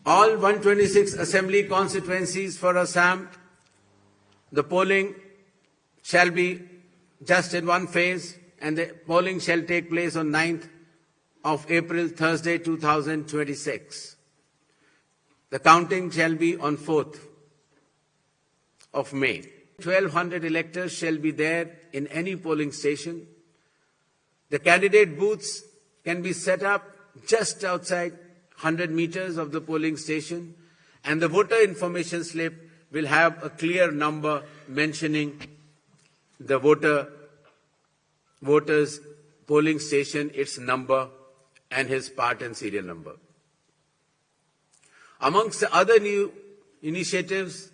All 126 assembly constituencies for Assam, the polling shall be just in one phase, and the polling shall take place on 9th of April, Thursday, 2026. The counting shall be on 4th of May. 1,200 electors shall be there in any polling station. The candidate booths can be set up just outside 100 meters of the polling station, and the voter information slip will have a clear number mentioning the voter's polling station, its number, and his part and serial number. Amongst the other new initiatives,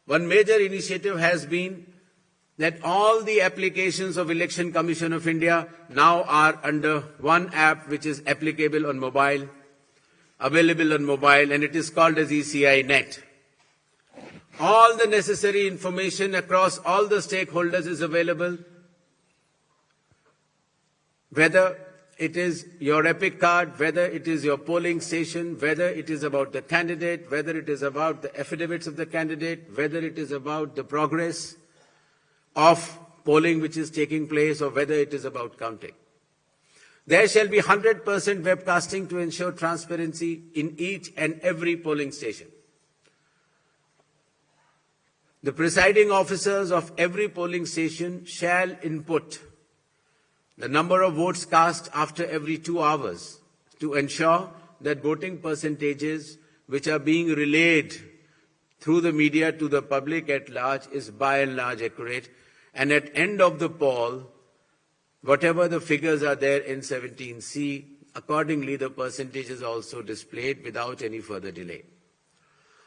one major initiative has been that all the applications of Election Commission of India now are under one app which is applicable on mobile, available on mobile, and it is called as ECI Net. All the necessary information across all the stakeholders is available, whether it is your EPIC card, whether it is your polling station, whether it is about the candidate, whether it is about the affidavits of the candidate, whether it is about the progress of polling which is taking place, or whether it is about counting. There shall be 100% webcasting to ensure transparency in each and every polling station. The presiding officers of every polling station shall input the number of votes cast after every 2 hours to ensure that voting percentages which are being relayed through the media to the public at large is by and large accurate. And at end of the poll, whatever the figures are there in 17C, accordingly the percentage is also displayed without any further delay.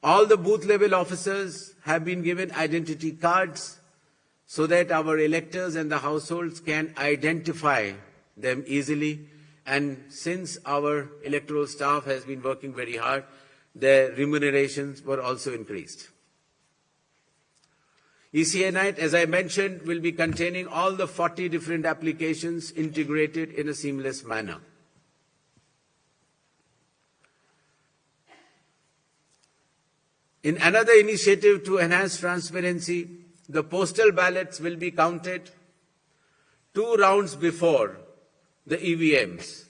All the booth level officers have been given identity cards so that our electors and the households can identify them easily. And since our electoral staff has been working very hard, their remunerations were also increased. ECI Net, as I mentioned, will be containing all the 40 different applications integrated in a seamless manner. In another initiative to enhance transparency, the postal ballots will be counted 2 rounds before the EVMs.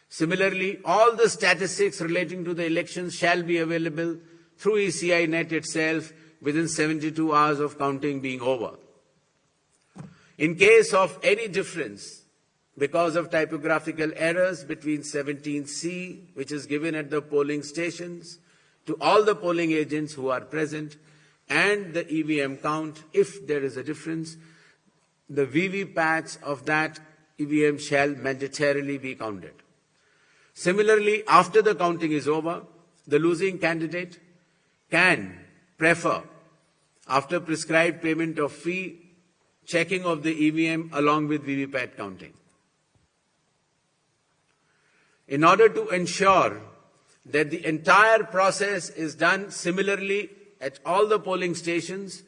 Similarly, all the statistics relating to the elections shall be available through ECI Net itself within 72 hours of counting being over. In case of any difference because of typographical errors between 17C, which is given at the polling stations, to all the polling agents who are present, and the EVM count, if there is a difference, the VVPATs of that EVM shall mandatorily be counted. Similarly, after the counting is over, the losing candidate can prefer, after prescribed payment of fee, checking of the EVM along with VVPAT counting. In order to ensure that the entire process is done similarly at all the polling stations,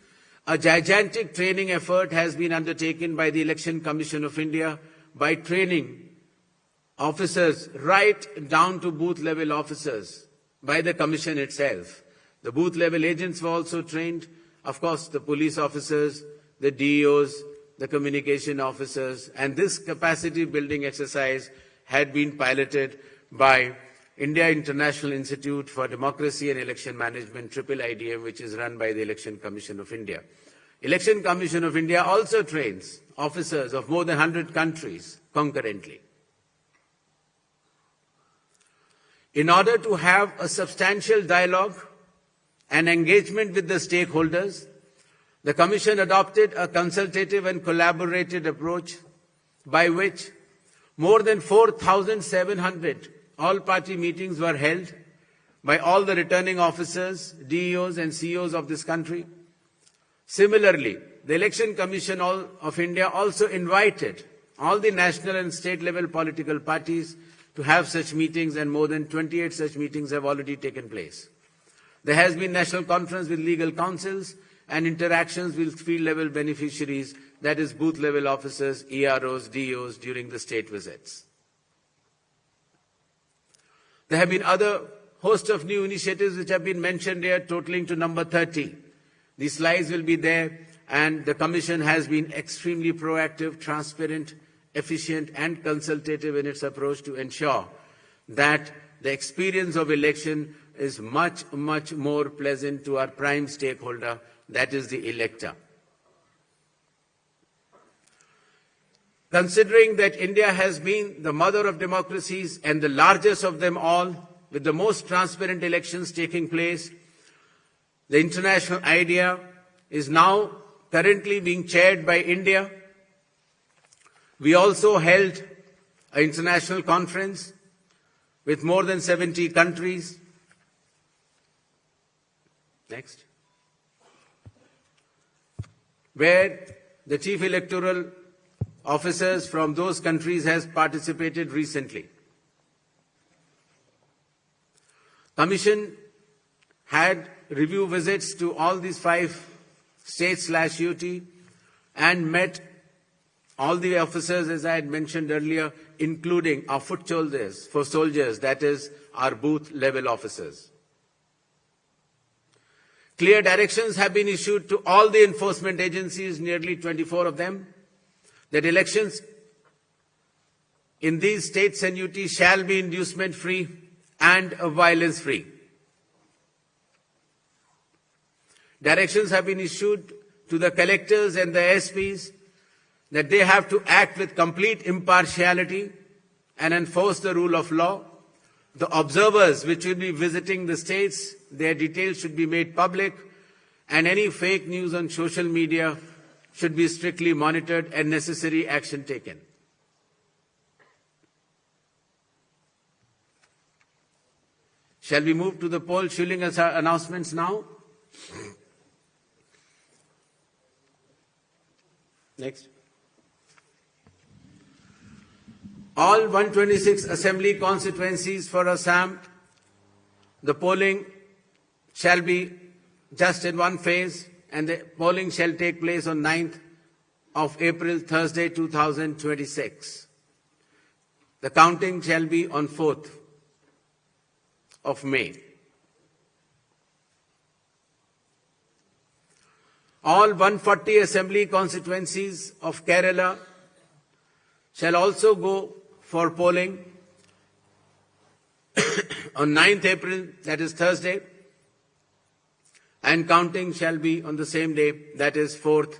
a gigantic training effort has been undertaken by the Election Commission of India by training officers right down to booth level officers by the Commission itself. The booth level agents were also trained, of course the police officers, the DEOs, the communication officers, and this capacity building exercise had been piloted by India International Institute for Democracy and Election Management, IIIDM, which is run by the Election Commission of India. Election Commission of India also trains officers of more than 100 countries concurrently. In order to have a substantial dialogue and engagement with the stakeholders, the Commission adopted a consultative and collaborative approach by which more than 4,700 all-party meetings were held by all the returning officers, DEOs and CEOs of this country. Similarly, the Election Commission of India also invited all the national and state-level political parties to have such meetings, and more than 28 such meetings have already taken place. There has been national conference with legal councils and interactions with field-level beneficiaries, that is booth-level officers, EROs, DEOs, during the state visits. There have been other host of new initiatives which have been mentioned here, totaling to number 30. The slides will be there, and the Commission has been extremely proactive, transparent, efficient and consultative in its approach to ensure that the experience of election is much, much more pleasant to our prime stakeholder, that is the elector. Considering that India has been the mother of democracies and the largest of them all, with the most transparent elections taking place, the international idea is now currently being chaired by India. We also held an international conference with more than 70 countries. Next. Where the chief electoral officers from those countries has participated recently. Commission had review visits to all these 5 states/UT and met all the officers, as I had mentioned earlier, including our foot soldiers, that is our booth level officers. Clear directions have been issued to all the enforcement agencies, nearly 24 of them, that elections in these states and UT shall be inducement-free and violence-free. Directions have been issued to the collectors and the SPs that they have to act with complete impartiality and enforce the rule of law. The observers which will be visiting the states, their details should be made public, and any fake news on social media should be strictly monitored and necessary action taken. Shall we move to the poll shilling announcements now? Next. All 126 assembly constituencies for Assam, the polling shall be just in one phase, and the polling shall take place on 9th of April, Thursday, 2026. The counting shall be on 4th of May. All 140 assembly constituencies of Kerala shall also go for polling on 9th April, that is Thursday, and counting shall be on the same day, that is 4th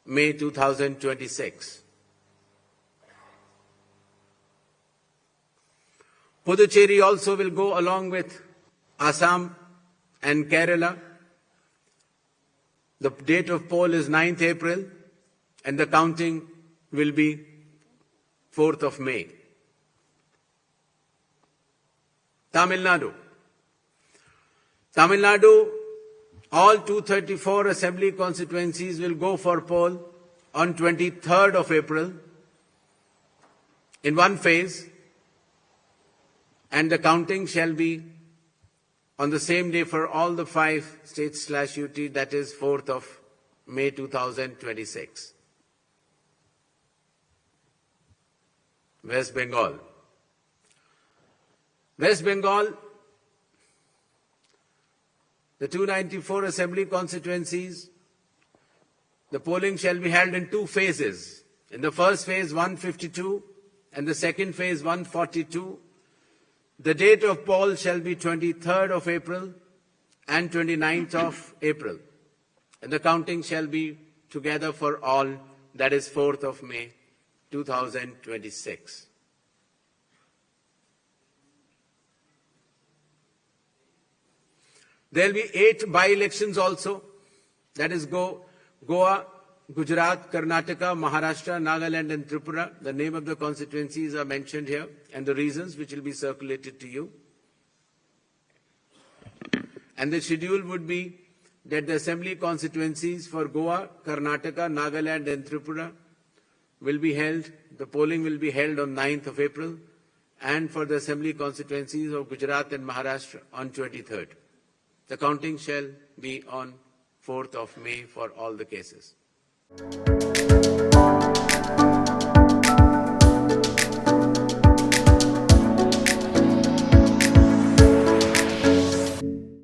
May 2026. Puducherry also will go along with Assam and Kerala. The date of poll is 9th April and the counting will be 4th of May. Tamil Nadu. Tamil Nadu, all 234 assembly constituencies will go for poll on 23rd of April in one phase, and the counting shall be on the same day for all the 5 states/UT, that is 4th of May 2026. West Bengal. West Bengal, the 294 assembly constituencies, the polling shall be held in 2 phases. In the first phase, 152, and the second phase, 142. The date of poll shall be 23rd of April and 29th of April. And the counting shall be together for all, that is 4th of May 2026. There will be 8 by-elections also, that is Goa, Gujarat, Karnataka, Maharashtra, Nagaland and Tripura. The name of the constituencies are mentioned here and the reasons which will be circulated to you. And the schedule would be that the assembly constituencies for Goa, Karnataka, Nagaland and Tripura will be held, the polling will be held on 9th of April, and for the assembly constituencies of Gujarat and Maharashtra on 23rd. The counting shall be on 4th of May for all the cases.